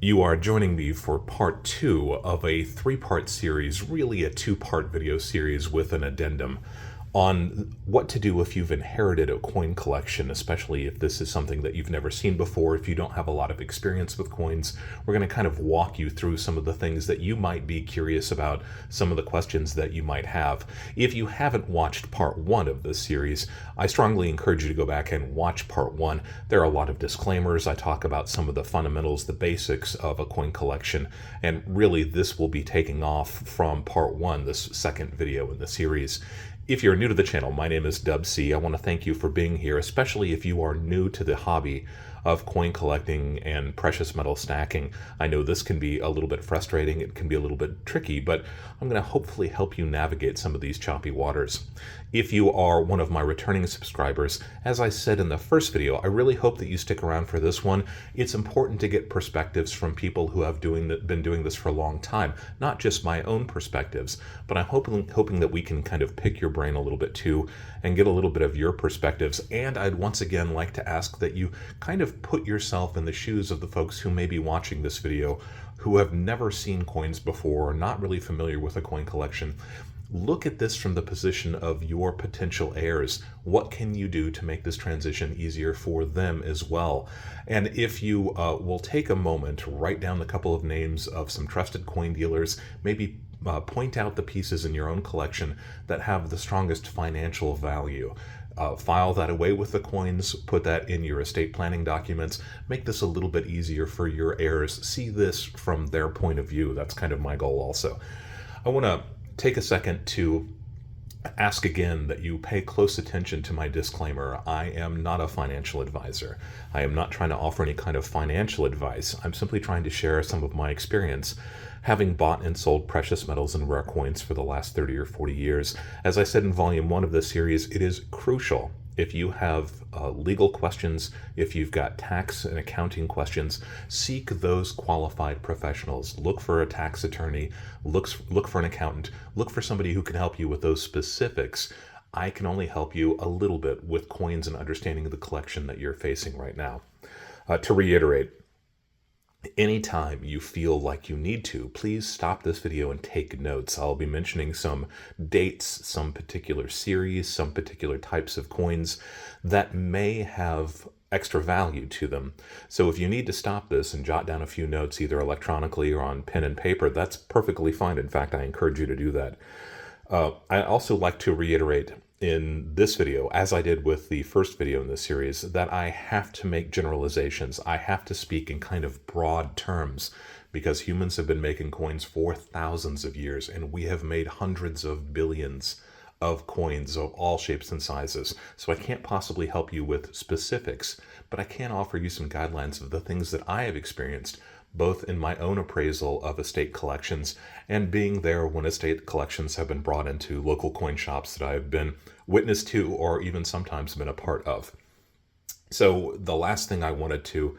You are joining me for part two of a three-part series, really a two-part video series with an addendum on what to do if you've inherited a coin collection, especially if this is something that you've never seen before, if you don't have a lot of experience with coins. We're going to kind of walk you through some of the things that you might be curious about, some of the questions that you might have. If you haven't watched part one of this series, I strongly encourage you to go back and watch part one. There are a lot of disclaimers. I talk about some of the fundamentals, the basics of a coin collection, and really this will be taking off from part one, this second video in the series. If you're new to the channel, my name is Dub C. I want to thank you for being here, especially if you are new to the hobby of coin collecting and precious metal stacking. I know this can be a little bit frustrating, it can be a little bit tricky, but I'm going to hopefully help you navigate some of these choppy waters. If you are one of my returning subscribers, as I said in the first video, I really hope that you stick around for this one. It's important to get perspectives from people who have been doing this for a long time, not just my own perspectives, but I'm hoping that we can kind of pick your brain a little bit too and get a little bit of your perspectives. And I'd once again like to ask that you kind of put yourself in the shoes of the folks who may be watching this video who have never seen coins before or not really familiar with a coin collection. Look at this from the position of your potential heirs. What can you do to make this transition easier for them as well? And if you will take a moment, write down a couple of names of some trusted coin dealers, maybe point out the pieces in your own collection that have the strongest financial value. File that away with the coins, put that in your estate planning documents, make this a little bit easier for your heirs. See this from their point of view. That's kind of my goal also. I want to take a second to ask again that you pay close attention to my disclaimer. I am not a financial advisor. I am not trying to offer any kind of financial advice. I'm simply trying to share some of my experience having bought and sold precious metals and rare coins for the last 30 or 40 years. As I said in volume one of this series, it is crucial if you have legal questions, if you've got tax and accounting questions, seek those qualified professionals. Look for a tax attorney, look for an accountant, look for somebody who can help you with those specifics. I can only help you a little bit with coins and understanding the collection that you're facing right now. To reiterate, anytime you feel like you need to, please stop this video and take notes. I'll be mentioning some dates, some particular series, some particular types of coins that may have extra value to them. So if you need to stop this and jot down a few notes, either electronically or on pen and paper, that's perfectly fine. In fact, I encourage you to do that. I also like to reiterate in this video, as I did with the first video in this series, that I have to make generalizations. I have to speak in kind of broad terms because humans have been making coins for thousands of years and we have made hundreds of billions of coins of all shapes and sizes. So I can't possibly help you with specifics, but I can offer you some guidelines of the things that I have experienced both in my own appraisal of estate collections and being there when estate collections have been brought into local coin shops that I've been witness to or even sometimes been a part of. So the last thing I wanted to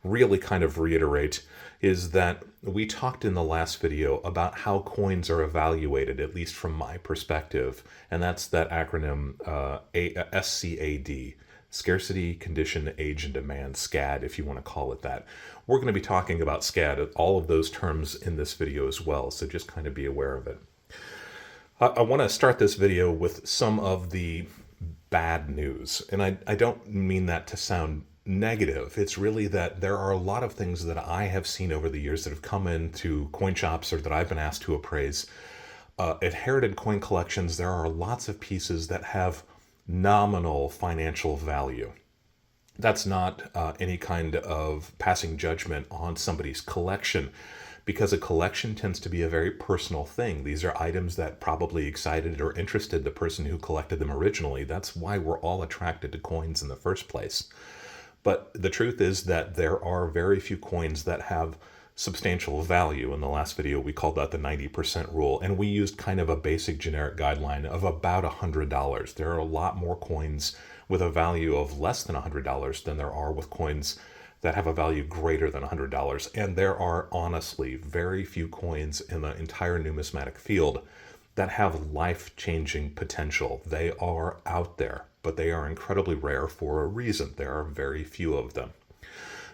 really kind of reiterate is that we talked in the last video about how coins are evaluated, at least from my perspective, and that's that acronym SCAD. Scarcity, Condition, Age, and Demand, SCAD, if you want to call it that. We're going to be talking about SCAD, all of those terms in this video as well, so just kind of be aware of it. I want to start this video with some of the bad news, and I don't mean that to sound negative. It's really that there are a lot of things that I have seen over the years that have come into coin shops or that I've been asked to appraise. Inherited coin collections, there are lots of pieces that have nominal financial value. That's not any kind of passing judgment on somebody's collection, because a collection tends to be a very personal thing. These are items that probably excited or interested the person who collected them originally. That's why we're all attracted to coins in the first place. But the truth is that there are very few coins that have substantial value. In the last video, we called that the 90% rule, and we used kind of a basic generic guideline of about $100. There are a lot more coins with a value of less than $100 than there are with coins that have a value greater than $100. And there are honestly very few coins in the entire numismatic field that have life-changing potential. They are out there, but they are incredibly rare for a reason. There are very few of them.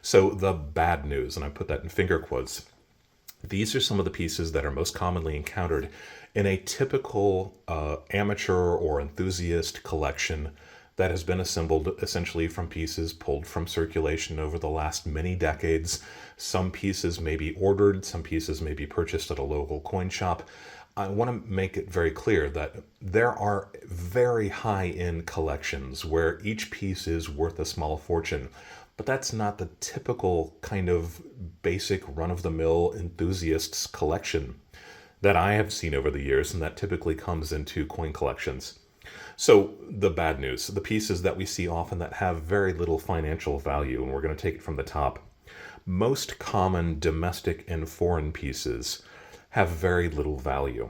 So the bad news, and I put that in finger quotes, these are some of the pieces that are most commonly encountered in a typical amateur or enthusiast collection that has been assembled essentially from pieces pulled from circulation over the last many decades. Some pieces may be ordered, some pieces may be purchased at a local coin shop. I want to make it very clear that there are very high-end collections where each piece is worth a small fortune, but that's not the typical kind of basic run-of-the-mill enthusiast's collection that I have seen over the years, and that typically comes into coin collections. So the bad news, the pieces that we see often that have very little financial value, and we're going to take it from the top. Most common domestic and foreign pieces have very little value.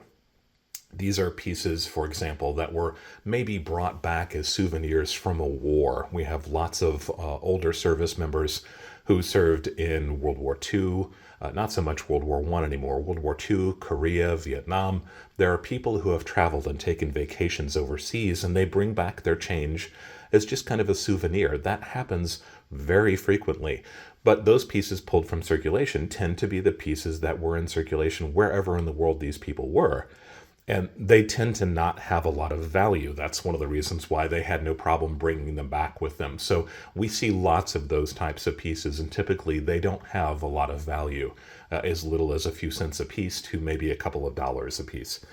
These are pieces, for example, that were maybe brought back as souvenirs from a war. We have lots of older service members who served in World War II, not so much World War I anymore, World War II, Korea, Vietnam. There are people who have traveled and taken vacations overseas, and they bring back their change as just kind of a souvenir. That happens very frequently. But those pieces pulled from circulation tend to be the pieces that were in circulation wherever in the world these people were. And they tend to not have a lot of value. That's one of the reasons why they had no problem bringing them back with them. So we see lots of those types of pieces, and typically they don't have a lot of value, as little as a few cents a piece to maybe a couple of dollars a piece.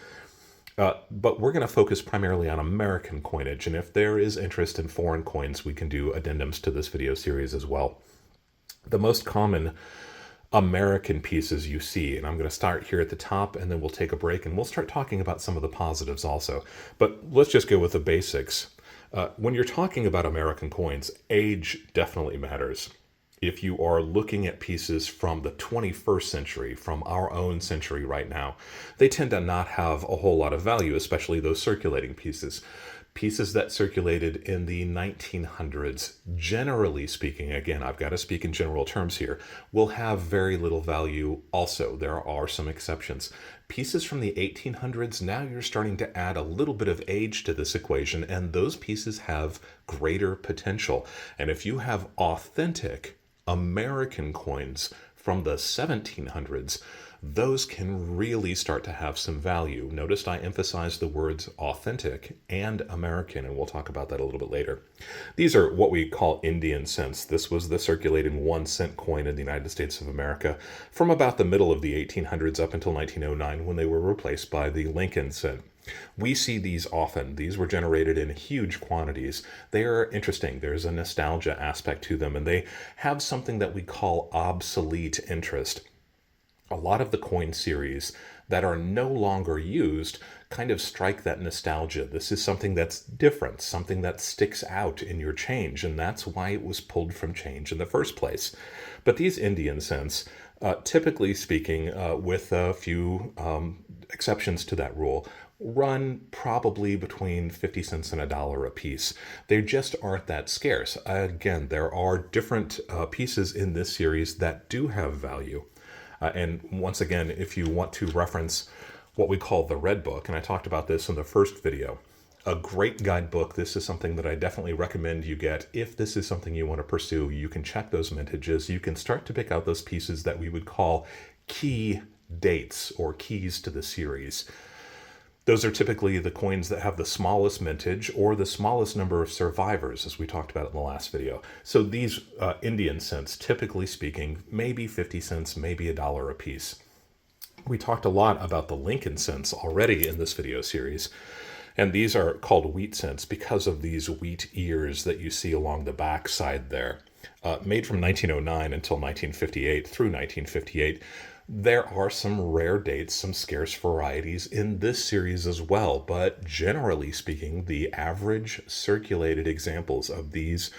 But we're going to focus primarily on American coinage, and if there is interest in foreign coins, we can do addendums to this video series as well. The most common American pieces you see, and I'm going to start here at the top, and then we'll take a break and we'll start talking about some of the positives also. But let's just go with the basics. When you're talking about American coins, age definitely matters. If you are looking at pieces from the 21st century, from our own century right now, they tend to not have a whole lot of value, especially those circulating pieces. Pieces that circulated in the 1900s, generally speaking, again, I've got to speak in general terms here, will have very little value also. There are some exceptions. Pieces from the 1800s, now you're starting to add a little bit of age to this equation, and those pieces have greater potential. And if you have authentic American coins from the 1700s, those can really start to have some value. Notice I emphasize the words authentic and American, and we'll talk about that a little bit later. These are what we call Indian cents. This was the circulating 1 cent coin in the United States of America from about the middle of the 1800s up until 1909, when they were replaced by the Lincoln cent. We see these often. These were generated in huge quantities. They are interesting. There's a nostalgia aspect to them, and they have something that we call obsolete interest. A lot of the coin series that are no longer used kind of strike that nostalgia. This is something that's different, something that sticks out in your change, and that's why it was pulled from change in the first place. But these Indian cents, typically speaking, with a few exceptions to that rule, run probably between 50 cents and $1 a piece. They just aren't that scarce. Again, there are different pieces in this series that do have value. And once again, if you want to reference what we call the Red Book, and I talked about this in the first video, a great guidebook. This is something that I definitely recommend you get. If this is something you want to pursue, you can check those mintages. You can start to pick out those pieces that we would call key dates or keys to the series. Those are typically the coins that have the smallest mintage or the smallest number of survivors, as we talked about in the last video. So these Indian cents, typically speaking, maybe 50 cents, maybe $1 a piece. We talked a lot about the Lincoln cents already in this video series, and these are called wheat cents because of these wheat ears that you see along the back side there. Made from 1909 until 1958, through 1958, there are some rare dates, some scarce varieties in this series as well, but generally speaking, the average circulated examples of these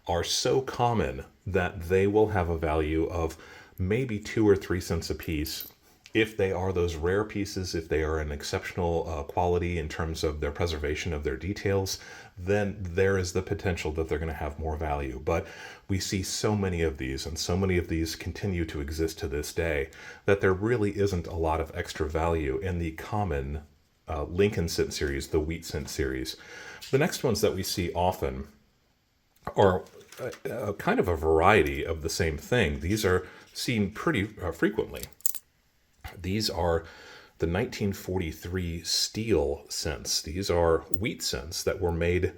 are so common that they will have a value of maybe 2 or 3 cents a piece. If they are those rare pieces, if they are an exceptional quality in terms of their preservation of their details, then there is the potential that they're going to have more value. But we see so many of these, and so many of these continue to exist to this day, that there really isn't a lot of extra value in the common Lincoln cent series, the wheat cent series. The next ones that we see often are kind of a variety of the same thing. These are seen pretty frequently. These are the 1943 steel cents. These are wheat cents that were made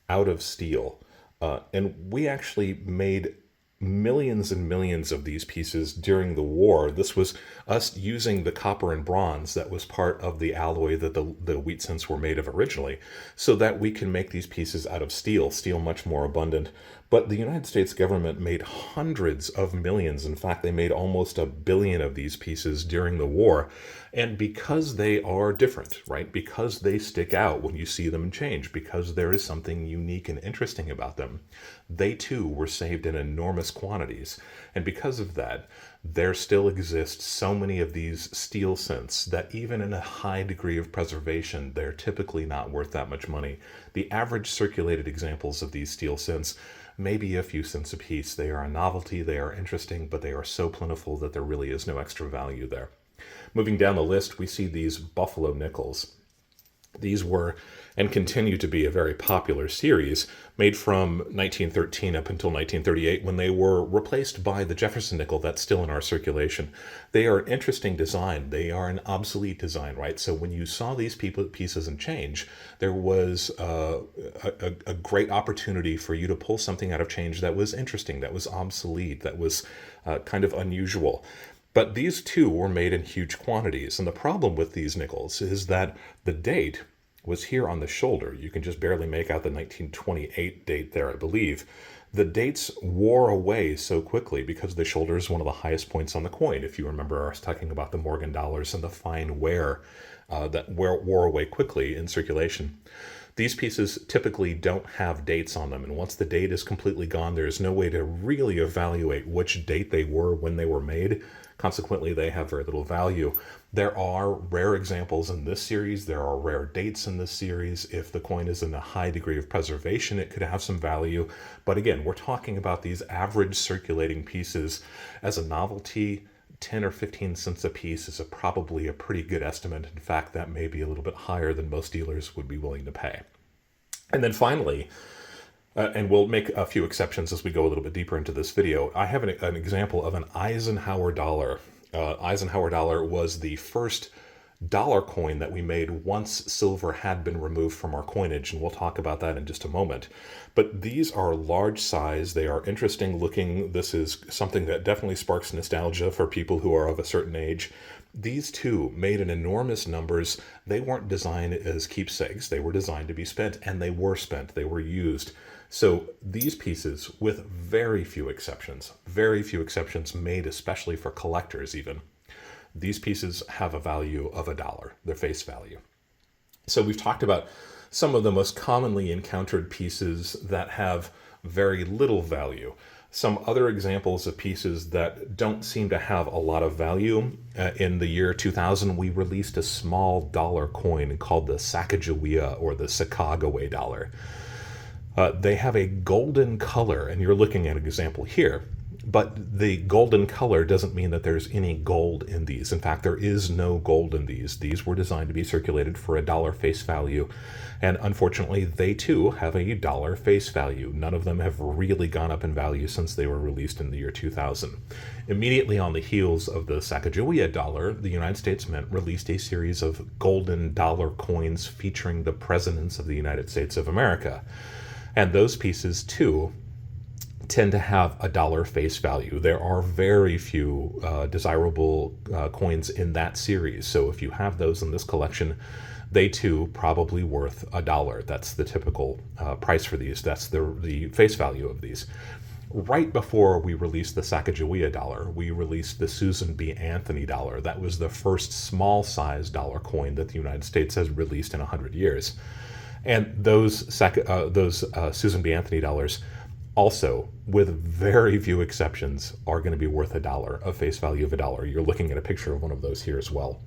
out of steel. And we actually made millions and millions of these pieces during the war. This was us using the copper and bronze that was part of the alloy that the wheat cents were made of originally, so that we can make these pieces out of steel much more abundant. But the United States government made hundreds of millions. In fact, they made almost 1 billion of these pieces during the war. And because they are different, right? Because they stick out when you see them change, because there is something unique and interesting about them, they too were saved in enormous quantities. And because of that, there still exist so many of these steel cents that even in a high degree of preservation, they're typically not worth that much money. The average circulated examples of these steel cents may be a few cents a piece. They are a novelty, they are interesting, but they are so plentiful that there really is no extra value there. Moving down the list, we see these buffalo nickels. These were and continue to be a very popular series, made from 1913 up until 1938, when they were replaced by the Jefferson nickel that's still in our circulation. They are an interesting design. They are an obsolete design, right? So when you saw these pieces in change, there was a great opportunity for you to pull something out of change that was interesting, that was obsolete, that was kind of unusual. But these too were made in huge quantities. And the problem with these nickels is that the date was here on the shoulder. You can just barely make out the 1928 date there, I believe. The dates wore away so quickly because the shoulder is one of the highest points on the coin. If you remember us talking about the Morgan dollars and the fine wear that wore away quickly in circulation. These pieces typically don't have dates on them, and once the date is completely gone, there's no way to really evaluate which date they were when they were made. Consequently, they have very little value. There are rare examples in this series. There are rare dates in this series. If the coin is in a high degree of preservation, it could have some value. But again, we're talking about these average circulating pieces. As a novelty, 10 or 15 cents a piece is probably a pretty good estimate. In fact, that may be a little bit higher than most dealers would be willing to pay. And then finally, and we'll make a few exceptions as we go a little bit deeper into this video, I have an example of an Eisenhower dollar. Eisenhower dollar was the first dollar coin that we made once silver had been removed from our coinage, and we'll talk about that in just a moment. But these are large size, they are interesting looking. This is something that definitely sparks nostalgia for people who are of a certain age. These two made in enormous numbers. They weren't designed as keepsakes, they were designed to be spent, and they were spent, they were used. So these pieces, with very few exceptions made especially for collectors even, these pieces have a value of $1, their face value. So we've talked about some of the most commonly encountered pieces that have very little value. Some other examples of pieces that don't seem to have a lot of value. In the year 2000, we released a small dollar coin called the Sacagawea or the Sacagawea dollar. They have a golden color, and you're looking at an example here. But the golden color doesn't mean that there's any gold in these. In fact, there is no gold in these. These were designed to be circulated for $1 face value. And unfortunately, they too have a $1 face value. None of them have really gone up in value since they were released in the year 2000. Immediately on the heels of the Sacagawea dollar, the United States Mint released a series of golden dollar coins featuring the presidents of the United States of America. And those pieces too tend to have $1 face value. There are very few desirable coins in that series. So if you have those in this collection, they too probably worth $1. That's the typical price for these. That's the face value of these. Right before we released the Sacagawea dollar, we released the Susan B. Anthony dollar. That was the first small size dollar coin that the United States has released in 100 years. And those Susan B. Anthony dollars also, with very few exceptions, are going to be worth $1, a face value of $1. You're looking at a picture of one of those here as well.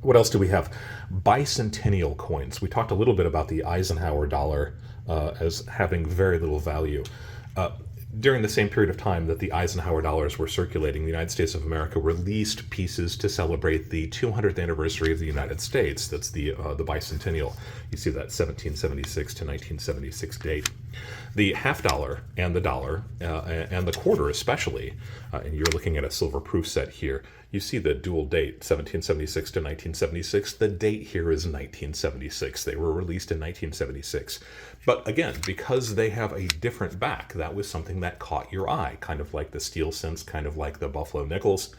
What else do we have? Bicentennial coins. We talked a little bit about the Eisenhower dollar as having very little value. During the same period of time that the Eisenhower dollars were circulating, the United States of America released pieces to celebrate the 200th anniversary of the United States. That's the bicentennial. You see that 1776 to 1976 date. The half dollar and the dollar and the quarter especially, and you're looking at a silver proof set here, you see the dual date, 1776 to 1976. The date here is 1976. They were released in 1976. But again, because they have a different back, that was something that caught your eye, kind of like the steel cents, kind of like the Buffalo nickels.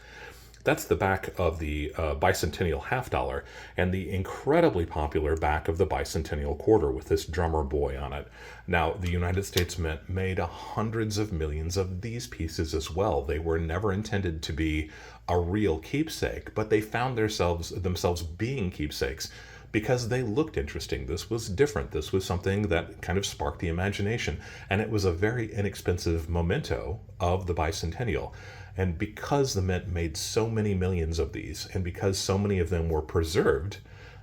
That's the back of the bicentennial half dollar and the incredibly popular back of the bicentennial quarter with this drummer boy on it. Now, the United States Mint made hundreds of millions of these pieces as well. They were never intended to be a real keepsake, but they found themselves being keepsakes because they looked interesting. This was different. This was something that kind of sparked the imagination, and it was a very inexpensive memento of the bicentennial. And because the Mint made so many millions of these, and because so many of them were preserved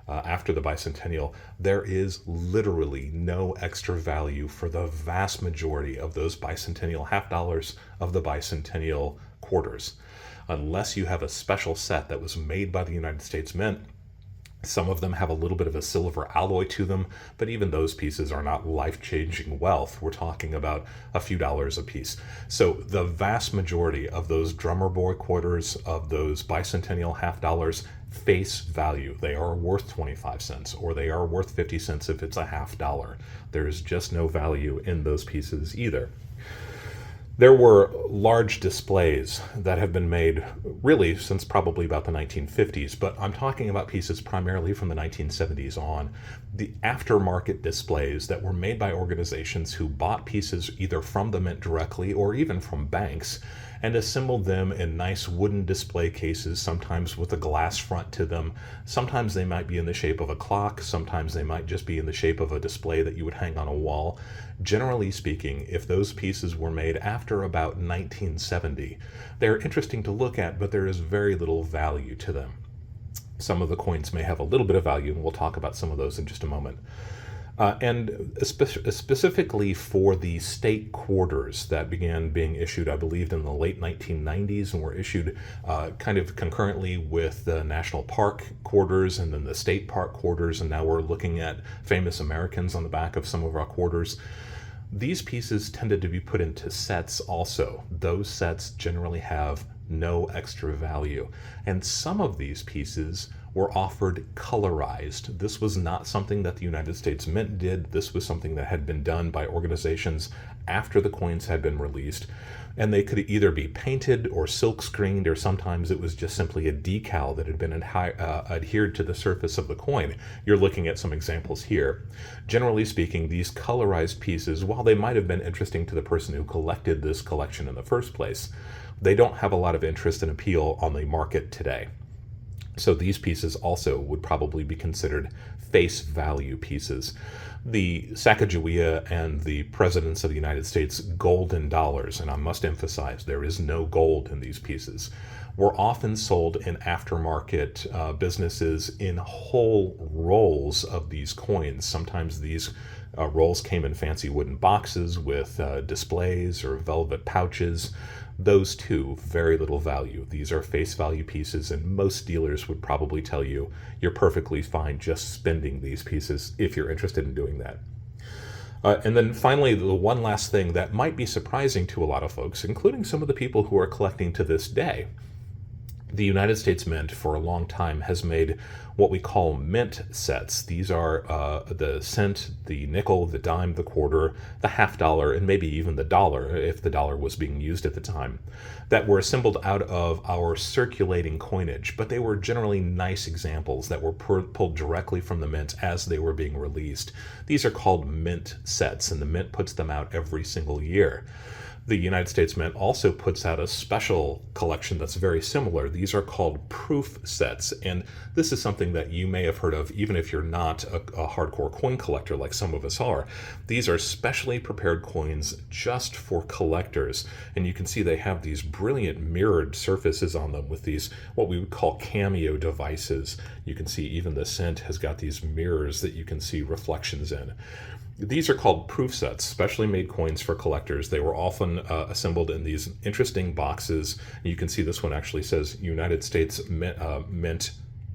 after the bicentennial, there is literally no extra value for the vast majority of those bicentennial half dollars, of the bicentennial quarters. Unless you have a special set that was made by the United States Mint. Some of them have a little bit of a silver alloy to them, but even those pieces are not life-changing wealth. We're talking about a few dollars a piece. So the vast majority of those drummer boy quarters, of those bicentennial half dollars, face value. They are worth 25 cents, or they are worth 50 cents if it's a half dollar. There is just no value in those pieces either. There were large displays that have been made really since probably about the 1950s, but I'm talking about pieces primarily from the 1970s on. The aftermarket displays that were made by organizations who bought pieces either from the Mint directly or even from banks and assembled them in nice wooden display cases, sometimes with a glass front to them. Sometimes they might be in the shape of a clock, sometimes they might just be in the shape of a display that you would hang on a wall. Generally speaking, if those pieces were made after about 1970, they're interesting to look at, but there is very little value to them. Some of the coins may have a little bit of value, and we'll talk about some of those in just a moment. And specifically for the state quarters that began being issued, I believe, in the late 1990s, and were issued kind of concurrently with the national park quarters and then the state park quarters, and now we're looking at famous Americans on the back of some of our quarters. These pieces tended to be put into sets also. Those sets generally have no extra value. And some of these pieces were offered colorized. This was not something that the United States Mint did. This was something that had been done by organizations after the coins had been released. And they could either be painted or silk screened, or sometimes it was just simply a decal that had been adhered to the surface of the coin. You're looking at some examples here. Generally speaking, these colorized pieces, while they might have been interesting to the person who collected this collection in the first place, they don't have a lot of interest and appeal on the market today. So these pieces also would probably be considered face value pieces. The Sacagawea and the Presidents of the United States golden dollars, and I must emphasize there is no gold in these pieces, were often sold in aftermarket businesses in whole rolls of these coins. Sometimes these rolls came in fancy wooden boxes with displays or velvet pouches. Those too, very little value. These are face value pieces, and most dealers would probably tell you you're perfectly fine just spending these pieces if you're interested in doing that. And then finally, the one last thing that might be surprising to a lot of folks, including some of the people who are collecting to this day. The United States Mint for a long time has made what we call mint sets. These are the cent, the nickel, the dime, the quarter, the half dollar, and maybe even the dollar, if the dollar was being used at the time, that were assembled out of our circulating coinage. But they were generally nice examples that were pulled directly from the mint as they were being released. These are called mint sets, and the Mint puts them out every single year. The United States Mint also puts out a special collection that's very similar. These are called proof sets, and this is something that you may have heard of even if you're not a hardcore coin collector like some of us are. These are specially prepared coins just for collectors, and you can see they have these brilliant mirrored surfaces on them with these what we would call cameo devices. You can see even the cent has got these mirrors that you can see reflections in. These are called proof sets, specially made coins for collectors. They were often assembled in these interesting boxes. You can see this one actually says United States Mint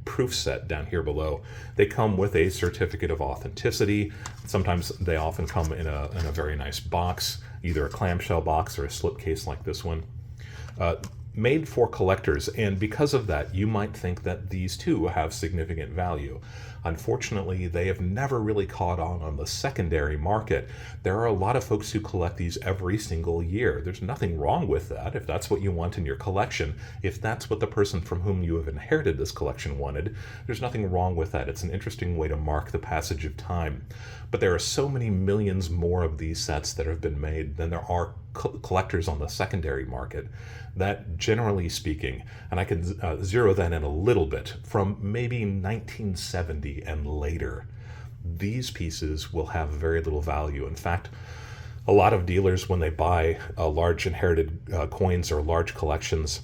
proof set down here below. They come with a certificate of authenticity. Sometimes they often come in a very nice box, either a clamshell box or a slipcase like this one. Made for collectors, and because of that, you might think that these too have significant value. Unfortunately, they have never really caught on the secondary market. There are a lot of folks who collect these every single year. There's nothing wrong with that if that's what you want in your collection. If that's what the person from whom you have inherited this collection wanted, there's nothing wrong with that. It's an interesting way to mark the passage of time. But there are so many millions more of these sets that have been made than there are collectors on the secondary market that, generally speaking, and I can zero that in a little bit, from maybe 1970 and later, these pieces will have very little value. In fact, a lot of dealers, when they buy large inherited coins or large collections,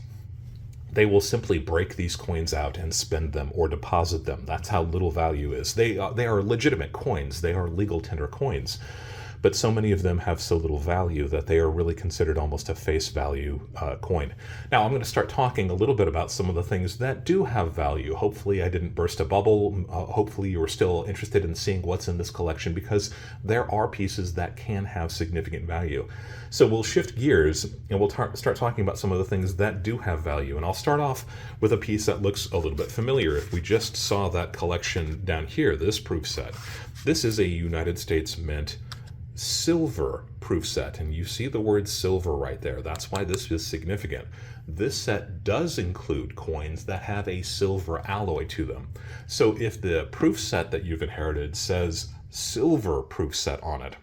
they will simply break these coins out and spend them or deposit them. That's how little value is. They are legitimate coins. They are legal tender coins. But so many of them have so little value that they are really considered almost a face value coin. Now I'm going to start talking a little bit about some of the things that do have value. Hopefully I didn't burst a bubble. Hopefully you are still interested in seeing what's in this collection, because there are pieces that can have significant value. So we'll shift gears and we'll start talking about some of the things that do have value. And I'll start off with a piece that looks a little bit familiar. If we just saw that collection down here, this proof set, this is a United States Mint silver proof set, and you see the word silver right there. That's why this is significant. This set does include coins that have a silver alloy to them. So if the proof set that you've inherited says silver proof set on it,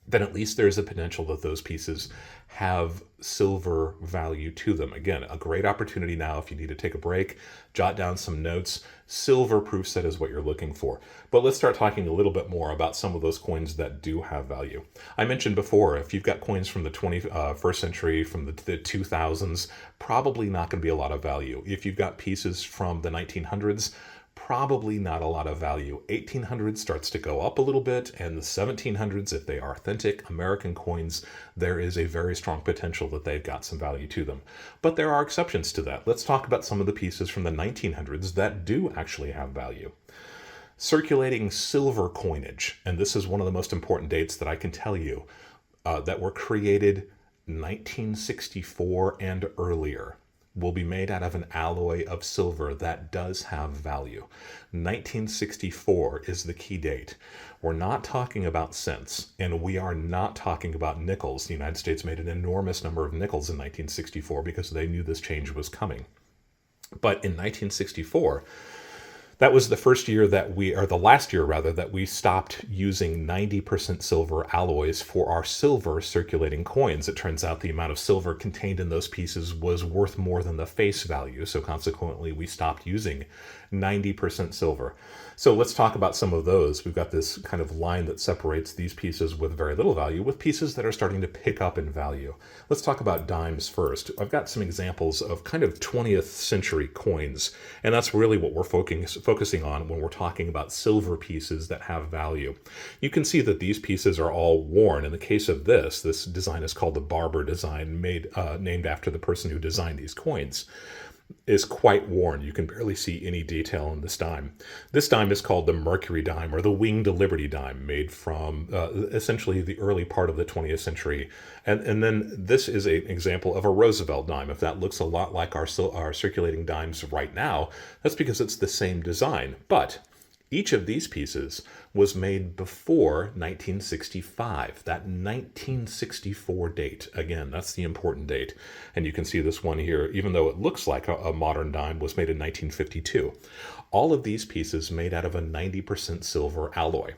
then at least there's a potential that those pieces have silver value to them. Again, a great opportunity now if you need to take a break, jot down some notes. Silver proof set is what you're looking for. But let's start talking a little bit more about some of those coins that do have value. I mentioned before, if you've got coins from the 21st century, from the 2000s, probably not going to be a lot of value. If you've got pieces from the 1900s, probably not a lot of value. 1800s starts to go up a little bit, and the 1700s, if they are authentic American coins, there is a very strong potential that they've got some value to them. But there are exceptions to that. Let's talk about some of the pieces from the 1900s that do actually have value. Circulating silver coinage, and this is one of the most important dates that I can tell you, that were created 1964 and earlier, will be made out of an alloy of silver that does have value. 1964 is the key date. We're not talking about cents, and we are not talking about nickels. The United States made an enormous number of nickels in 1964 because they knew this change was coming. But in 1964, that was the first year the last year rather, that we stopped using 90% silver alloys for our silver circulating coins. It turns out the amount of silver contained in those pieces was worth more than the face value, so consequently we stopped using 90% silver. So let's talk about some of those. We've got this kind of line that separates these pieces with very little value with pieces that are starting to pick up in value. Let's talk about dimes first. I've got some examples of kind of 20th century coins, and that's really what we're focusing on when we're talking about silver pieces that have value. You can see that these pieces are all worn. In the case of this design is called the Barber design, named after the person who designed these coins. Is quite worn. You can barely see any detail in this dime. This dime is called the Mercury dime, or the Winged Liberty dime, made from essentially the early part of the 20th century. And then this is an example of a Roosevelt dime. If that looks a lot like our circulating dimes right now, that's because it's the same design. But each of these pieces was made before 1965, that 1964 date. Again, that's the important date. And you can see this one here, even though it looks like a modern dime, was made in 1952. All of these pieces made out of a 90% silver alloy.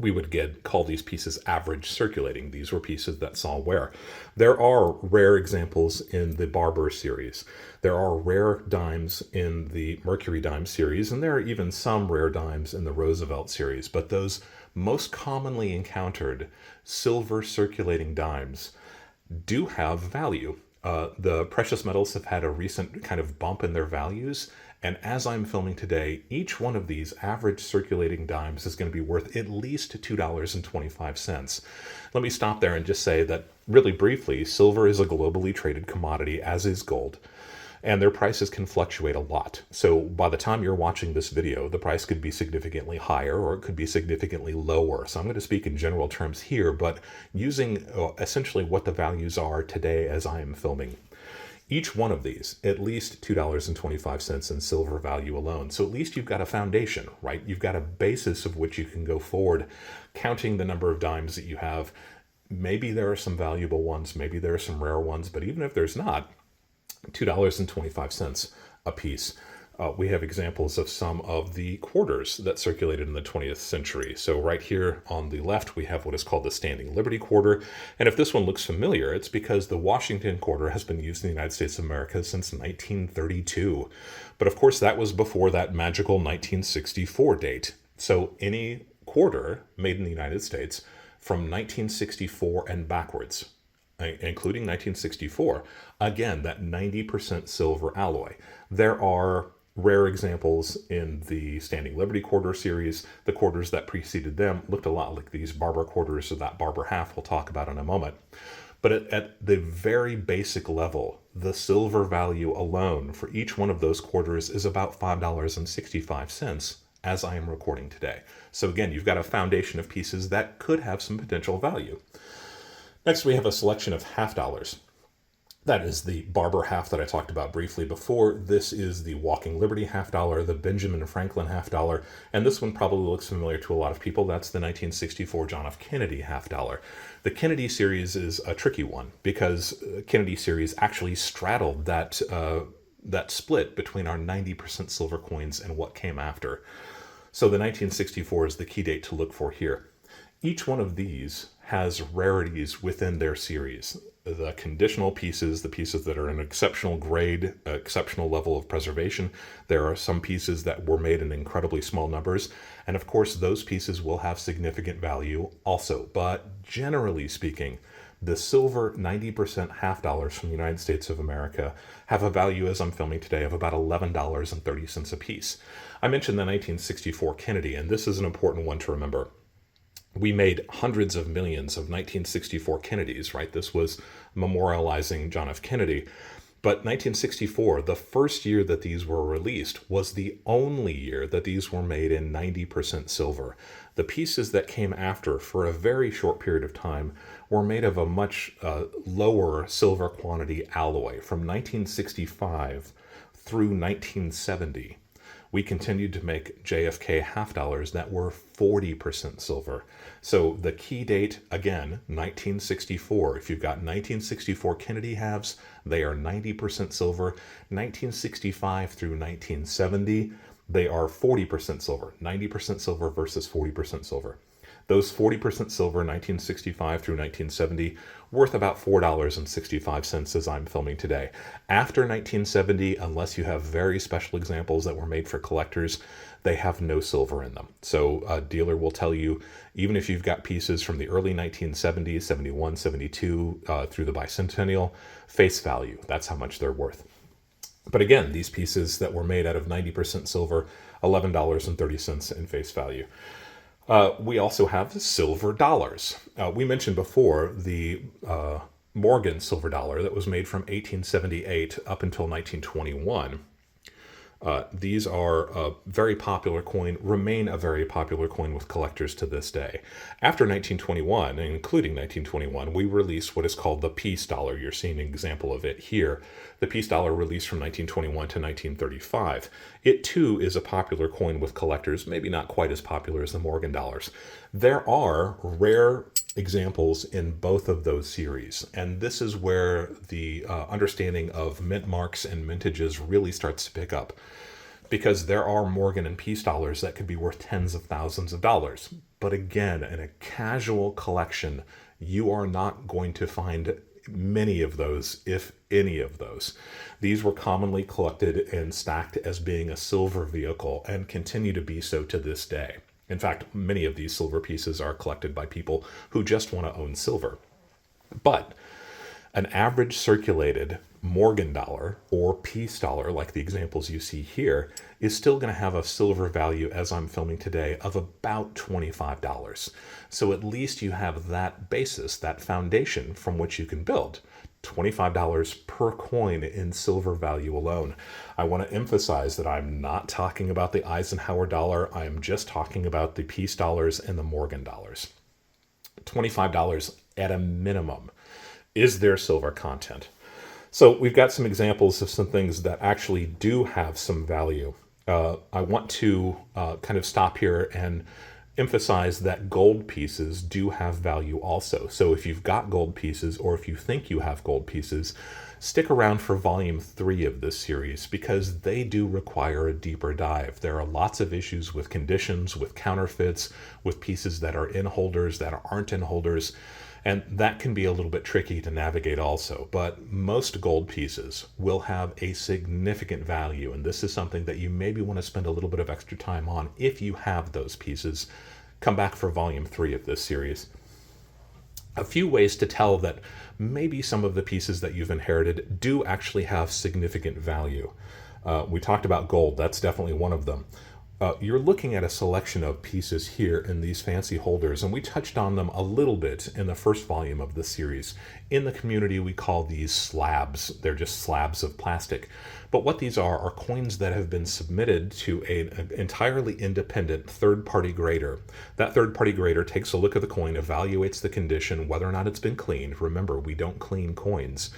We would call these pieces average circulating. These were pieces that saw wear. There are rare examples in the Barber series. There are rare dimes in the Mercury dime series, and there are even some rare dimes in the Roosevelt series. But those most commonly encountered silver circulating dimes do have value. The precious metals have had a recent kind of bump in their values. And as I'm filming today, each one of these average circulating dimes is going to be worth at least $2.25. Let me stop there and just say that, really briefly, silver is a globally traded commodity, as is gold. and their prices can fluctuate a lot. So by the time you're watching this video, the price could be significantly higher or it could be significantly lower. So I'm going to speak in general terms here, but using essentially what the values are today as I am filming. Each one of these, at least $2.25 in silver value alone. So at least you've got a foundation, right? You've got a basis of which you can go forward, counting the number of dimes that you have. Maybe there are some valuable ones, maybe there are some rare ones, but even if there's not, $2.25 a piece. We have examples of some of the quarters that circulated in the 20th century. So right here on the left, we have what is called the Standing Liberty Quarter. And if this one looks familiar, it's because the Washington quarter has been used in the United States of America since 1932. But of course, that was before that magical 1964 date. So any quarter made in the United States from 1964 and backwards, including 1964, again, that 90% silver alloy. There are rare examples in the Standing Liberty Quarter series. The quarters that preceded them looked a lot like these Barber quarters, or that Barber half we'll talk about in a moment. But at the very basic level, the silver value alone for each one of those quarters is about $5.65 as I am recording today. So again, you've got a foundation of pieces that could have some potential value. Next, we have a selection of half dollars. That is the Barber half that I talked about briefly before. This is the Walking Liberty half dollar, the Benjamin Franklin half dollar, and this one probably looks familiar to a lot of people. That's the 1964 John F. Kennedy half dollar. The Kennedy series is a tricky one because Kennedy series actually straddled that split between our 90% silver coins and what came after. So the 1964 is the key date to look for here. Each one of these has rarities within their series. The conditional pieces, the pieces that are an exceptional grade, exceptional level of preservation. There are some pieces that were made in incredibly small numbers. And of course, those pieces will have significant value also. But generally speaking, the silver 90% half dollars from the United States of America have a value, as I'm filming today, of about $11.30 a piece. I mentioned the 1964 Kennedy, and this is an important one to remember. We made hundreds of millions of 1964 Kennedys, right? This was memorializing John F. Kennedy. But 1964, the first year that these were released, was the only year that these were made in 90% silver. The pieces that came after, for a very short period of time, were made of a much lower silver quantity alloy. From 1965 through 1970, we continued to make JFK half dollars that were 40% silver. So the key date, again, 1964. If you've got 1964 Kennedy halves, they are 90% silver. 1965 through 1970, they are 40% silver. 90% silver versus 40% silver. Those 40% silver, 1965 through 1970, worth about $4.65 as I'm filming today. After 1970, unless you have very special examples that were made for collectors, they have no silver in them. So a dealer will tell you, even if you've got pieces from the early 1970s, 71, 72, through the bicentennial, face value, that's how much they're worth. But again, these pieces that were made out of 90% silver, $11.30 in face value. We also have silver dollars. We mentioned before the Morgan silver dollar that was made from 1878 up until 1921. These are a very popular coin, remain a very popular coin with collectors to this day. After 1921, and including 1921, we released what is called the peace dollar. You're seeing an example of it here. The peace dollar released from 1921 to 1935. It too is a popular coin with collectors, maybe not quite as popular as the Morgan dollars. There are rare examples in both of those series, and this is where the understanding of mint marks and mintages really starts to pick up, because there are Morgan and peace dollars that could be worth tens of thousands of dollars. But again, in a casual collection, you are not going to find many of those, if any of those. These were commonly collected and stacked as being a silver vehicle and continue to be so to this day. In fact, many of these silver pieces are collected by people who just want to own silver. But an average circulated Morgan dollar or peace dollar, like the examples you see here, is still going to have a silver value, as I'm filming today, of about $25. So at least you have that basis, that foundation from which you can build. $25 per coin in silver value alone. I want to emphasize that I'm not talking about the Eisenhower dollar. I'm just talking about the peace dollars and the Morgan dollars. $25 at a minimum is their silver content. So we've got some examples of some things that actually do have some value. I want to kind of stop here and emphasize that gold pieces do have value also. So if you've got gold pieces, or if you think you have gold pieces, stick around for volume 3 of this series, because they do require a deeper dive. There are lots of issues with conditions, with counterfeits, with pieces that are in holders that aren't in holders, and that can be a little bit tricky to navigate also. But most gold pieces will have a significant value, and this is something that you maybe want to spend a little bit of extra time on if you have those pieces. Come back for volume 3 of this series. A few ways to tell that maybe some of the pieces that you've inherited do actually have significant value. We talked about gold. That's definitely one of them. You're looking at a selection of pieces here in these fancy holders, and we touched on them a little bit in the first volume of this series. In the community, we call these slabs. They're just slabs of plastic. But what these are coins that have been submitted to an entirely independent third-party grader. That third-party grader takes a look at the coin, evaluates the condition, whether or not it's been cleaned. Remember, we don't clean coins.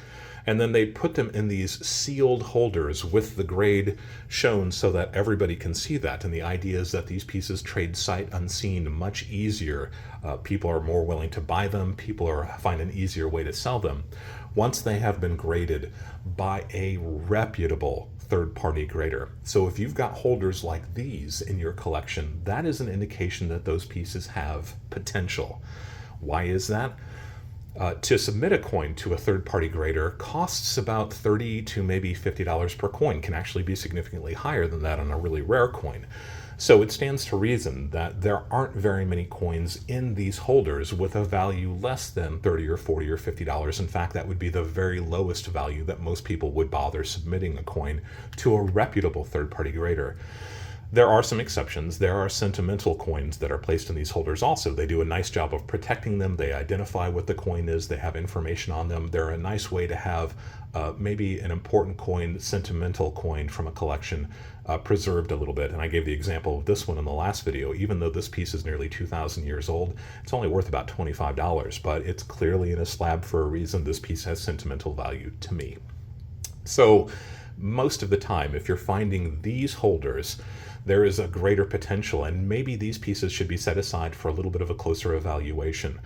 And then they put them in these sealed holders with the grade shown so that everybody can see that. And the idea is that these pieces trade sight unseen much easier. People are more willing to buy them. People find an easier way to sell them once they have been graded by a reputable third-party grader. So if you've got holders like these in your collection, that is an indication that those pieces have potential. Why is that? To submit a coin to a third-party grader costs about $30 to maybe $50 per coin. Can actually be significantly higher than that on a really rare coin. So it stands to reason that there aren't very many coins in these holders with a value less than $30 or $40 or $50. In fact, that would be the very lowest value that most people would bother submitting a coin to a reputable third-party grader. There are some exceptions. There are sentimental coins that are placed in these holders also. They do a nice job of protecting them. They identify what the coin is. They have information on them. They're a nice way to have maybe an important coin, sentimental coin from a collection preserved a little bit. And I gave the example of this one in the last video. Even though this piece is nearly 2,000 years old, it's only worth about $25, but it's clearly in a slab for a reason. This piece has sentimental value to me. So most of the time, if you're finding these holders, there is a greater potential, and maybe these pieces should be set aside for a little bit of a closer evaluation.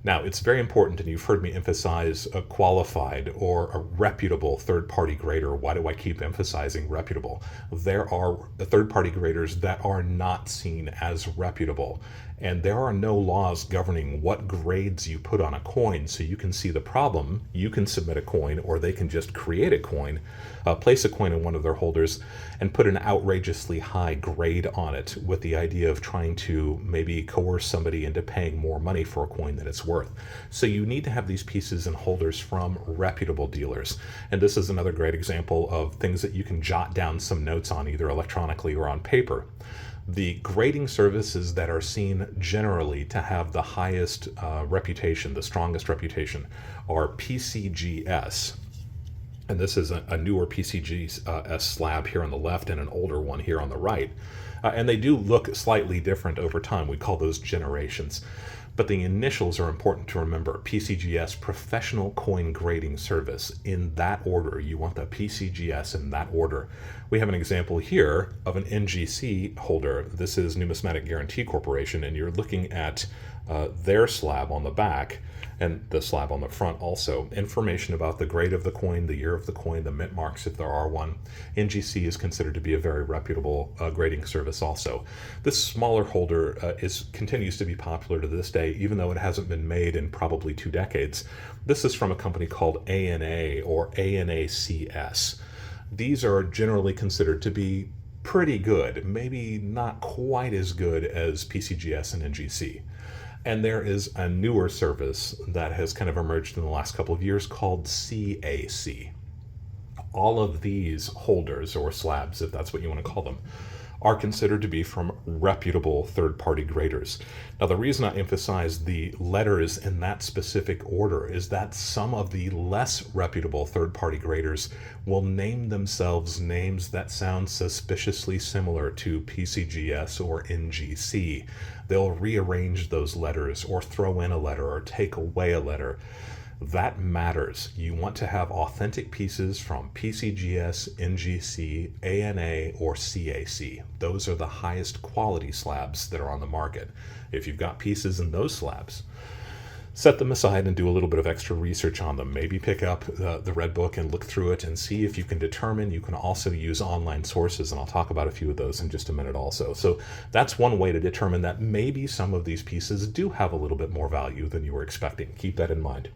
Now, it's very important, and you've heard me emphasize a qualified or a reputable third-party grader. Why do I keep emphasizing reputable? There are third-party graders that are not seen as reputable, and there are no laws governing what grades you put on a coin. So you can see the problem. You can submit a coin, or they can just create a coin, place a coin in one of their holders, and put an outrageously high grade on it with the idea of trying to maybe coerce somebody into paying more money for a coin than it's worth. So you need to have these pieces in holders from reputable dealers. And this is another great example of things that you can jot down some notes on, either electronically or on paper. The grading services that are seen generally to have the highest reputation, the strongest reputation, are PCGS. And this is a newer PCGS slab here on the left and an older one here on the right. And they do look slightly different over time. We call those generations. But the initials are important to remember. PCGS, Professional Coin Grading Service. In that order, you want the PCGS in that order. We have an example here of an NGC holder. This is Numismatic Guarantee Corporation, and you're looking at their slab on the back and the slab on the front also. Information about the grade of the coin, the year of the coin, the mint marks if there are one. NGC is considered to be a very reputable grading service also. This smaller holder continues to be popular to this day, even though it hasn't been made in probably 2 decades. This is from a company called ANA or ANACS. These are generally considered to be pretty good, maybe not quite as good as PCGS and NGC. And there is a newer service that has kind of emerged in the last couple of years called CAC. All of these holders, or slabs, if that's what you want to call them, are considered to be from reputable third-party graders. Now, the reason I emphasize the letters in that specific order is that some of the less reputable third-party graders will name themselves names that sound suspiciously similar to PCGS or NGC. They'll rearrange those letters or throw in a letter or take away a letter. That matters. You want to have authentic pieces from PCGS, NGC, ANA, or CAC. Those are the highest quality slabs that are on the market. If you've got pieces in those slabs, set them aside and do a little bit of extra research on them. Maybe pick up the Red Book and look through it and see if you can determine. You can also use online sources, and I'll talk about a few of those in just a minute also. So that's one way to determine that maybe some of these pieces do have a little bit more value than you were expecting. Keep that in mind.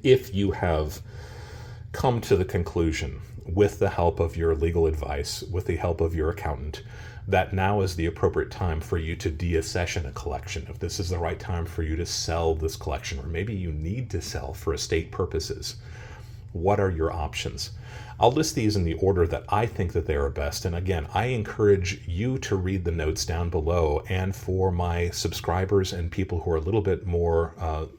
If you have come to the conclusion, with the help of your legal advice, with the help of your accountant, that now is the appropriate time for you to deaccession a collection, if this is the right time for you to sell this collection, or maybe you need to sell for estate purposes, what are your options? I'll list these in the order that I think that they are best. And again, I encourage you to read the notes down below. And for my subscribers and people who are a little bit more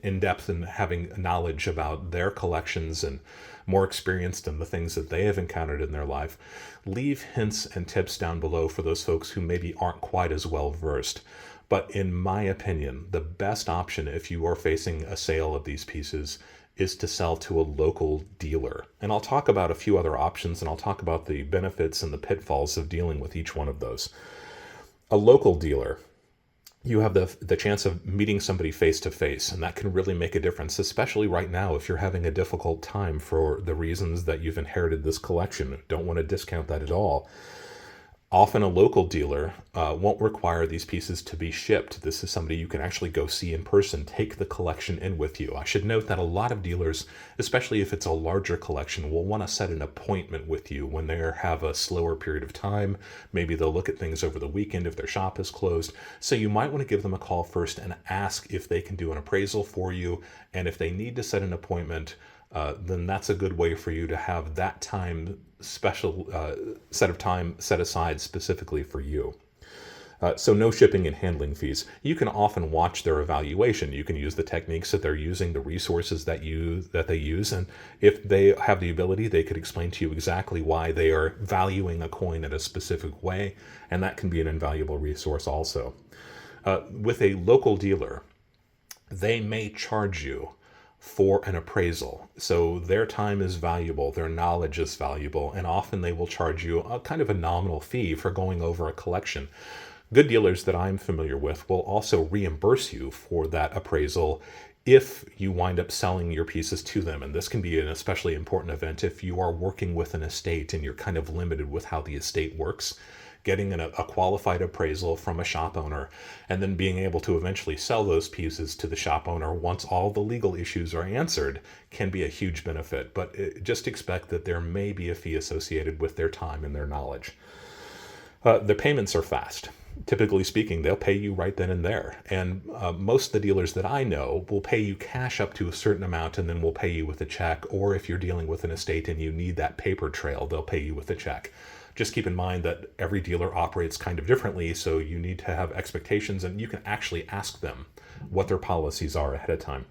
in depth and having knowledge about their collections and more experienced in the things that they have encountered in their life, leave hints and tips down below for those folks who maybe aren't quite as well versed. But in my opinion, the best option if you are facing a sale of these pieces is to sell to a local dealer. And I'll talk about a few other options, and I'll talk about the benefits and the pitfalls of dealing with each one of those. A local dealer, you have the chance of meeting somebody face to face, and that can really make a difference, especially right now if you're having a difficult time for the reasons that you've inherited this collection. Don't want to discount that at all. Often a local dealer won't require these pieces to be shipped. This is somebody you can actually go see in person, take the collection in with you. I should note that a lot of dealers, especially if it's a larger collection, will want to set an appointment with you when they have a slower period of time. Maybe they'll look at things over the weekend if their shop is closed. So you might want to give them a call first and ask if they can do an appraisal for you. And if they need to set an appointment, then that's a good way for you to have that time special set of time set aside specifically for you. So no shipping and handling fees. You can often watch their evaluation. You can use the techniques that they're using, the resources that they use, and if they have the ability, they could explain to you exactly why they are valuing a coin in a specific way, and that can be an invaluable resource also. With a local dealer, they may charge you for an appraisal. So their time is valuable, their knowledge is valuable, and often they will charge you a kind of a nominal fee for going over a collection. Good dealers that I'm familiar with will also reimburse you for that appraisal if you wind up selling your pieces to them. And this can be an especially important event if you are working with an estate and you're kind of limited with how the estate works. Getting a qualified appraisal from a shop owner and then being able to eventually sell those pieces to the shop owner once all the legal issues are answered can be a huge benefit. But just expect that there may be a fee associated with their time and their knowledge. The payments are fast. Typically speaking, they'll pay you right then and there. And most of the dealers that I know will pay you cash up to a certain amount and then will pay you with a check. Or if you're dealing with an estate and you need that paper trail, they'll pay you with a check. Just keep in mind that every dealer operates kind of differently, so you need to have expectations, and you can actually ask them what their policies are ahead of time.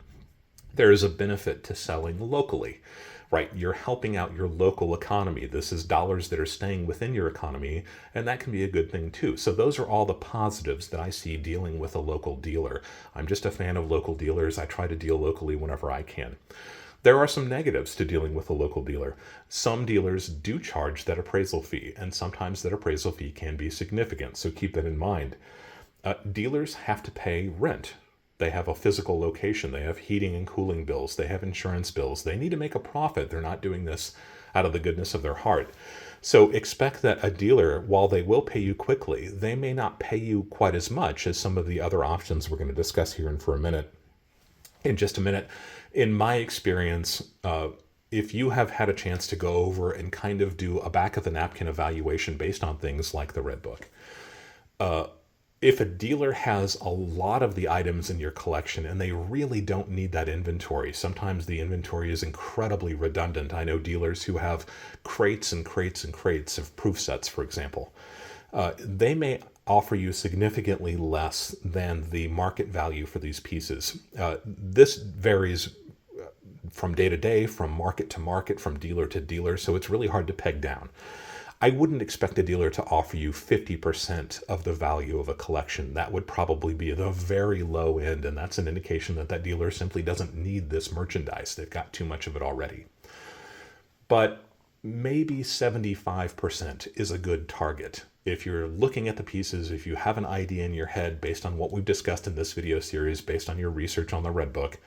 There is a benefit to selling locally, right? You're helping out your local economy. This is dollars that are staying within your economy, and that can be a good thing too. So those are all the positives that I see dealing with a local dealer. I'm just a fan of local dealers. I try to deal locally whenever I can. There are some negatives to dealing with a local dealer. Some dealers do charge that appraisal fee, and sometimes that appraisal fee can be significant, so keep that in mind. Dealers have to pay rent. They have a physical location. They have heating and cooling bills. They have insurance bills. They need to make a profit. They're not doing this out of the goodness of their heart. So expect that a dealer, while they will pay you quickly, they may not pay you quite as much as some of the other options we're going to discuss here in just a minute. In my experience, if you have had a chance to go over and kind of do a back of the napkin evaluation based on things like the Red Book, If a dealer has a lot of the items in your collection and they really don't need that inventory, sometimes the inventory is incredibly redundant. I know dealers who have crates and crates and crates of proof sets, for example. They may offer you significantly less than the market value for these pieces. This varies from day to day, from market to market, from dealer to dealer, so it's really hard to peg down. I wouldn't expect a dealer to offer you 50% of the value of a collection. That would probably be the very low end, and that's an indication that that dealer simply doesn't need this merchandise. They've got too much of it already. But maybe 75% is a good target. If you're looking at the pieces, if you have an idea in your head based on what we've discussed in this video series, based on your research on the Red Book,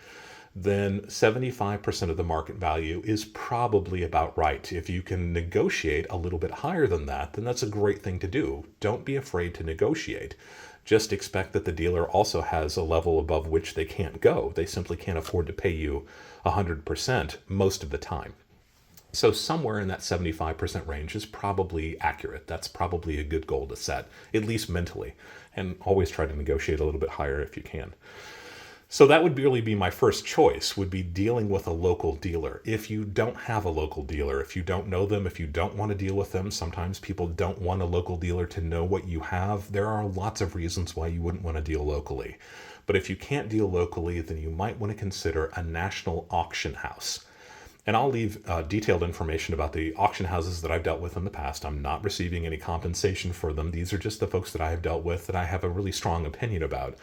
then 75% of the market value is probably about right. If you can negotiate a little bit higher than that, then that's a great thing to do. Don't be afraid to negotiate. Just expect that the dealer also has a level above which they can't go. They simply can't afford to pay you 100% most of the time. So somewhere in that 75% range is probably accurate. That's probably a good goal to set, at least mentally. And always try to negotiate a little bit higher if you can. So that would really be my first choice, would be dealing with a local dealer. If you don't have a local dealer, if you don't know them, if you don't want to deal with them, sometimes people don't want a local dealer to know what you have. There are lots of reasons why you wouldn't want to deal locally. But if you can't deal locally, then you might want to consider a national auction house. And I'll leave detailed information about the auction houses that I've dealt with in the past. I'm not receiving any compensation for them. These are just the folks that I have dealt with that I have a really strong opinion about.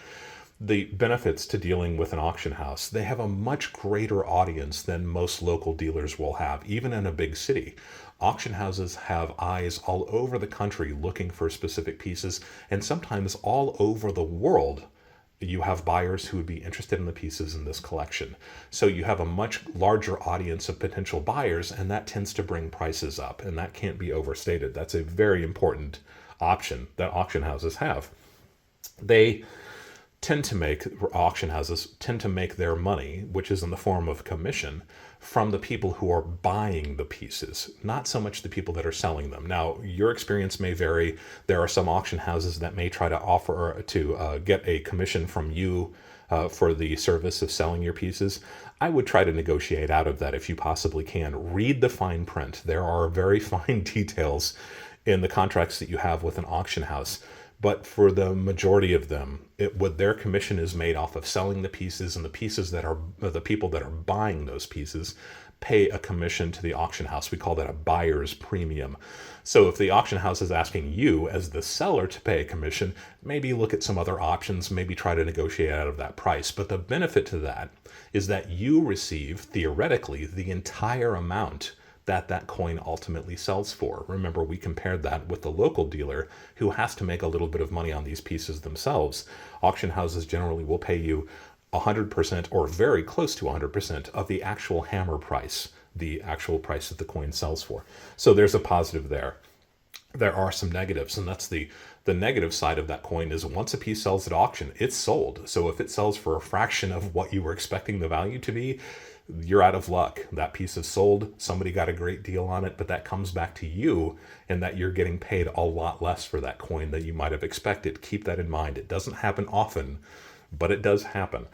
The benefits to dealing with an auction house: they have a much greater audience than most local dealers will have, even in a big city. Auction houses have eyes all over the country looking for specific pieces, and sometimes all over the world. You have buyers who would be interested in the pieces in this collection. So you have a much larger audience of potential buyers, and that tends to bring prices up, and that can't be overstated. That's a very important option that auction houses have. Auction houses tend to make their money, which is in the form of commission, from the people who are buying the pieces, not so much the people that are selling them. Now, your experience may vary. There are some auction houses that may try to offer to get a commission from you for the service of selling your pieces. I would try to negotiate out of that if you possibly can. Read the fine print. There are very fine details in the contracts that you have with an auction house. But for the majority of them, their commission is made off of selling the pieces, and the pieces that are the people that are buying those pieces pay a commission to the auction house. We call that a buyer's premium. So if the auction house is asking you as the seller to pay a commission, maybe look at some other options, maybe try to negotiate out of that price. But the benefit to that is that you receive, theoretically, the entire amount that coin ultimately sells for. Remember, we compared that with the local dealer who has to make a little bit of money on these pieces themselves. Auction houses generally will pay you 100% or very close to 100% of the actual hammer price, the actual price that the coin sells for. So there's a positive there. There are some negatives, and that's the negative side of that coin is once a piece sells at auction, it's sold. So if it sells for a fraction of what you were expecting the value to be, you're out of luck. That piece is sold. Somebody got a great deal on it, but that comes back to you in that you're getting paid a lot less for that coin than you might have expected. Keep that in mind. It doesn't happen often, but it does happen.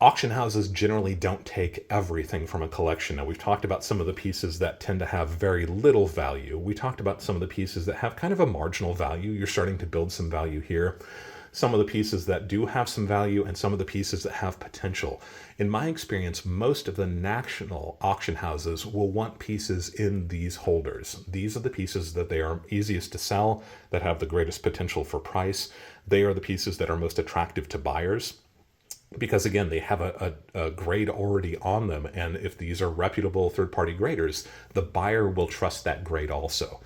Auction houses generally don't take everything from a collection. Now, we've talked about some of the pieces that tend to have very little value. We talked about some of the pieces that have kind of a marginal value. You're starting to build some value here. Some of the pieces that do have some value, and some of the pieces that have potential. In my experience, most of the national auction houses will want pieces in these holders. These are the pieces that they are easiest to sell, that have the greatest potential for price. They are the pieces that are most attractive to buyers, because again, they have a grade already on them, and if these are reputable third-party graders, the buyer will trust that grade also.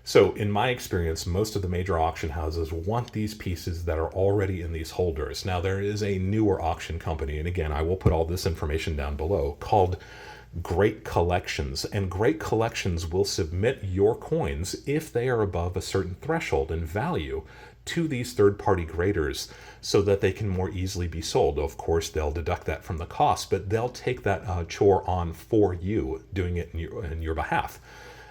So in my experience, most of the major auction houses want these pieces that are already in these holders. Now, there is a newer auction company, and again, I will put all this information down below, called Great Collections. And Great Collections will submit your coins if they are above a certain threshold in value to these third-party graders so that they can more easily be sold. Of course, they'll deduct that from the cost, but they'll take that chore on for you, doing it in your behalf.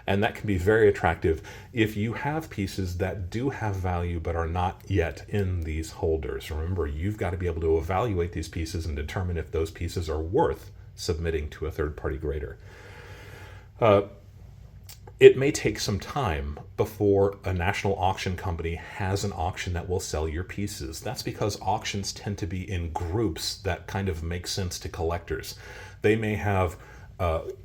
And that can be very attractive if you have pieces that do have value but are not yet in these holders. Remember, you've got to be able to evaluate these pieces and determine if those pieces are worth submitting to a third-party grader. It may take some time before a national auction company has an auction that will sell your pieces. That's because auctions tend to be in groups that kind of make sense to collectors. They may have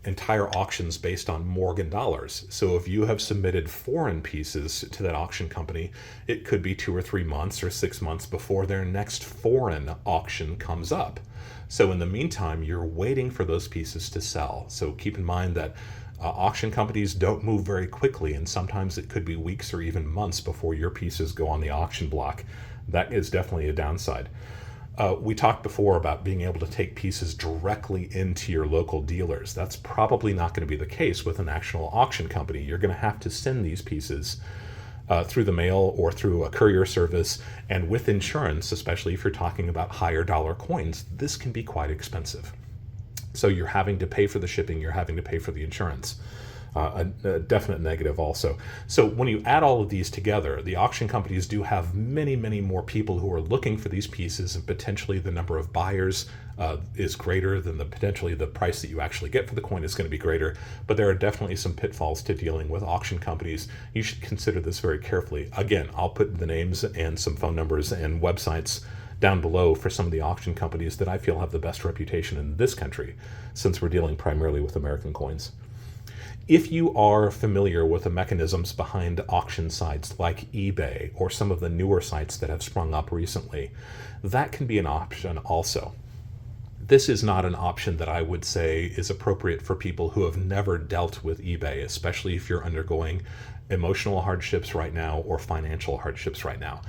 entire auctions based on Morgan dollars. So if you have submitted foreign pieces to that auction company, it could be 2 or 3 months or 6 months before their next foreign auction comes up. So in the meantime, you're waiting for those pieces to sell. So keep in mind that auction companies don't move very quickly, and sometimes it could be weeks or even months before your pieces go on the auction block. That is definitely a downside. We talked before about being able to take pieces directly into your local dealers. That's probably not going to be the case with a national auction company. You're going to have to send these pieces through the mail or through a courier service, and with insurance, especially if you're talking about higher dollar coins, this can be quite expensive. So you're having to pay for the shipping, you're having to pay for the insurance. A definite negative also. So when you add all of these together, the auction companies do have many, many more people who are looking for these pieces, and potentially the number of buyers is greater than potentially the price that you actually get for the coin is going to be greater. But there are definitely some pitfalls to dealing with auction companies. You should consider this very carefully. Again, I'll put the names and some phone numbers and websites down below for some of the auction companies that I feel have the best reputation in this country, since we're dealing primarily with American coins. If you are familiar with the mechanisms behind auction sites like eBay or some of the newer sites that have sprung up recently, that can be an option also. This is not an option that I would say is appropriate for people who have never dealt with eBay, especially if you're undergoing emotional hardships right now or financial hardships right now.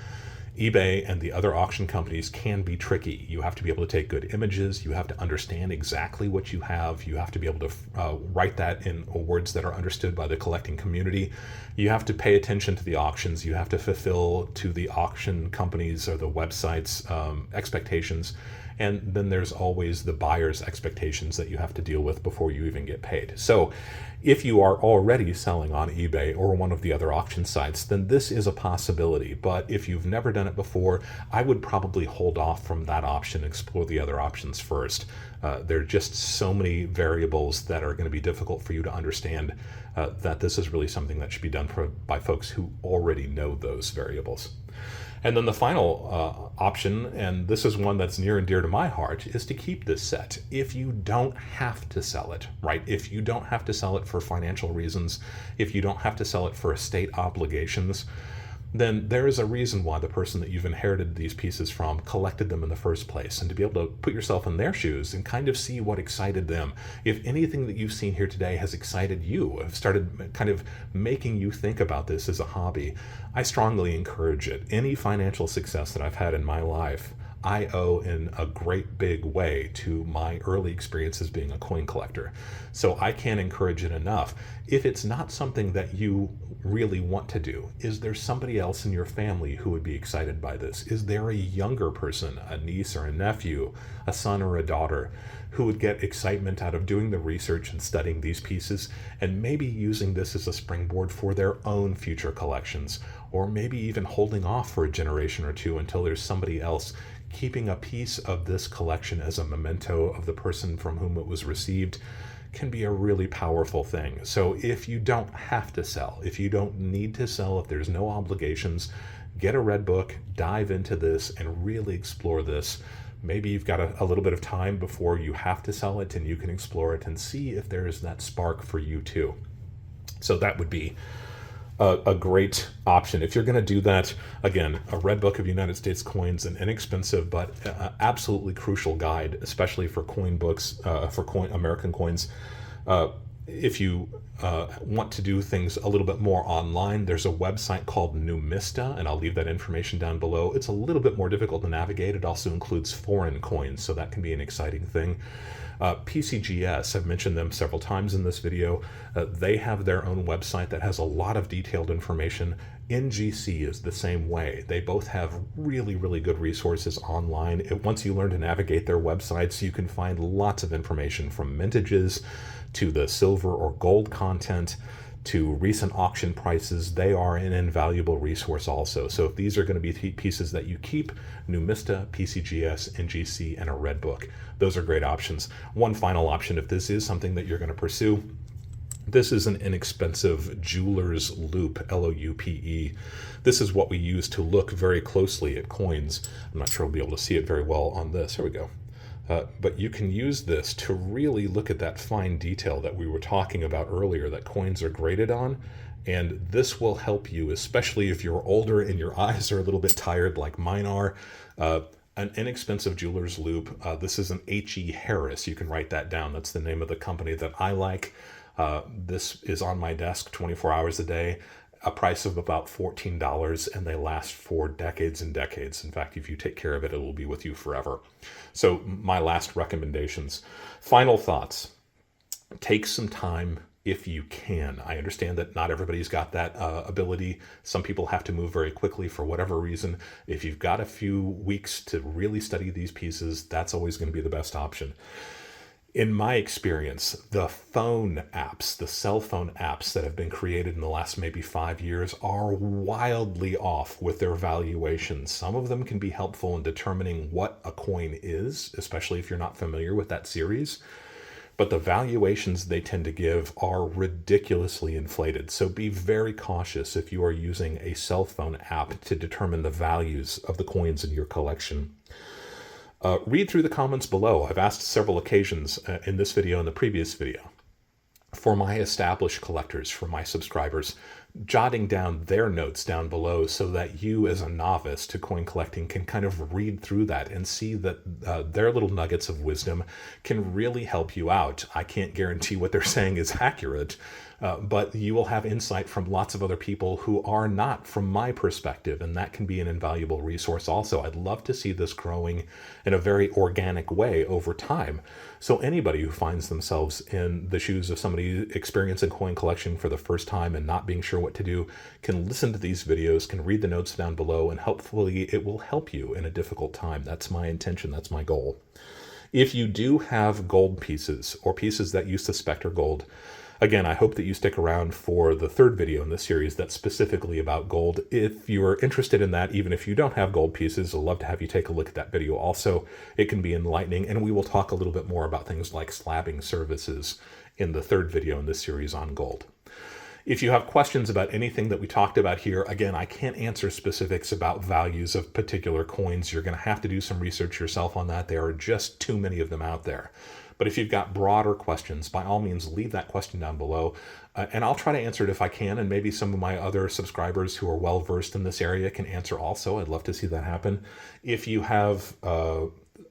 eBay and the other auction companies can be tricky. You have to be able to take good images. You have to understand exactly what you have. You have to be able to write that in words that are understood by the collecting community. You have to pay attention to the auctions. You have to fulfill to the auction companies or the websites' expectations. And then there's always the buyer's expectations that you have to deal with before you even get paid. So if you are already selling on eBay or one of the other auction sites, then this is a possibility. But if you've never done it before, I would probably hold off from that option, explore the other options first. There are just so many variables that are going to be difficult for you to understand that this is really something that should be done by folks who already know those variables. And then the final option, and this is one that's near and dear to my heart, is to keep this set. If you don't have to sell it, right? If you don't have to sell it for financial reasons, if you don't have to sell it for estate obligations, then there is a reason why the person that you've inherited these pieces from collected them in the first place. And to be able to put yourself in their shoes and kind of see what excited them. If anything that you've seen here today has excited you, have started kind of making you think about this as a hobby, I strongly encourage it. Any financial success that I've had in my life, I owe in a great big way to my early experiences being a coin collector. So I can't encourage it enough. If it's not something that you really want to do, is there somebody else in your family who would be excited by this? Is there a younger person, a niece or a nephew, a son or a daughter, who would get excitement out of doing the research and studying these pieces and maybe using this as a springboard for their own future collections, or maybe even holding off for a generation or two until there's somebody else keeping a piece of this collection as a memento of the person from whom it was received? Can be a really powerful thing. So if you don't have to sell, if you don't need to sell, if there's no obligations, get a red book, dive into this and really explore this. Maybe you've got a little bit of time before you have to sell it and you can explore it and see if there is that spark for you too. So that would be a great option. If you're going to do that, again, a red book of United States coins, an inexpensive but absolutely crucial guide, especially for coin books, American coins. If you want to do things a little bit more online, there's a website called Numista, and I'll leave that information down below. It's a little bit more difficult to navigate. It also includes foreign coins, so that can be an exciting thing. PCGS, I've mentioned them several times in this video. They have their own website that has a lot of detailed information. NGC is the same way. They both have really, really good resources online. Once you learn to navigate their websites, you can find lots of information from mintages to the silver or gold content to recent auction prices, they are an invaluable resource also. So if these are going to be pieces that you keep, Numista, PCGS, NGC, and a Red Book, those are great options. One final option, if this is something that you're going to pursue, this is an inexpensive jeweler's loupe, L-O-U-P-E. This is what we use to look very closely at coins. I'm not sure we'll be able to see it very well on this. Here we go. But you can use this to really look at that fine detail that we were talking about earlier that coins are graded on. And this will help you, especially if you're older and your eyes are a little bit tired like mine are. An inexpensive jeweler's loupe. This is an H.E. Harris. You can write that down. That's the name of the company that I like. This is on my desk 24 hours a day, a price of about $14, and they last for decades and decades. In fact, if you take care of it, it will be with you forever. So my last recommendations. Final thoughts. Take some time if you can. I understand that not everybody's got that ability. Some people have to move very quickly for whatever reason. If you've got a few weeks to really study these pieces, that's always going to be the best option. In my experience, the phone apps, the cell phone apps that have been created in the last maybe 5 years are wildly off with their valuations. Some of them can be helpful in determining what a coin is, especially if you're not familiar with that series. But the valuations they tend to give are ridiculously inflated. So be very cautious if you are using a cell phone app to determine the values of the coins in your collection. Read through the comments below. I've asked several occasions in this video and the previous video for my established collectors, for my subscribers, jotting down their notes down below so that you as a novice to coin collecting can kind of read through that and see that their little nuggets of wisdom can really help you out. I can't guarantee what they're saying is accurate, but you will have insight from lots of other people who are not from my perspective, and that can be an invaluable resource also. I'd love to see this growing in a very organic way over time. So anybody who finds themselves in the shoes of somebody experiencing coin collection for the first time and not being sure what to do can listen to these videos, can read the notes down below, and hopefully it will help you in a difficult time. That's my intention. That's my goal. If you do have gold pieces or pieces that you suspect are gold, again, I hope that you stick around for the third video in this series that's specifically about gold. If you're interested in that, even if you don't have gold pieces, I'd love to have you take a look at that video also. It can be enlightening, and we will talk a little bit more about things like slabbing services in the third video in this series on gold. If you have questions about anything that we talked about here, again, I can't answer specifics about values of particular coins. You're going to have to do some research yourself on that. There are just too many of them out there. But if you've got broader questions, by all means, leave that question down below, and I'll try to answer it if I can, and maybe some of my other subscribers who are well-versed in this area can answer also. I'd love to see that happen. If you have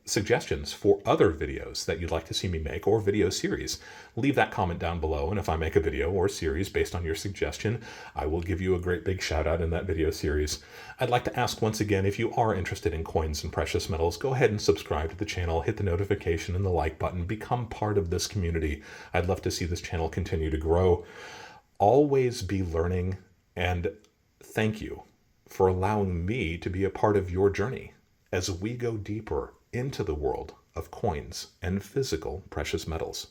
suggestions for other videos that you'd like to see me make or video series, leave that comment down below, and if I make a video or series based on your suggestion, I will give you a great big shout out in that video series. I'd like to ask once again, if you are interested in coins and precious metals, go ahead and subscribe to the channel, hit the notification and the like button, become part of this community. I'd love to see this channel continue to grow. Always be learning, and thank you for allowing me to be a part of your journey as we go deeper into the world of coins and physical precious metals.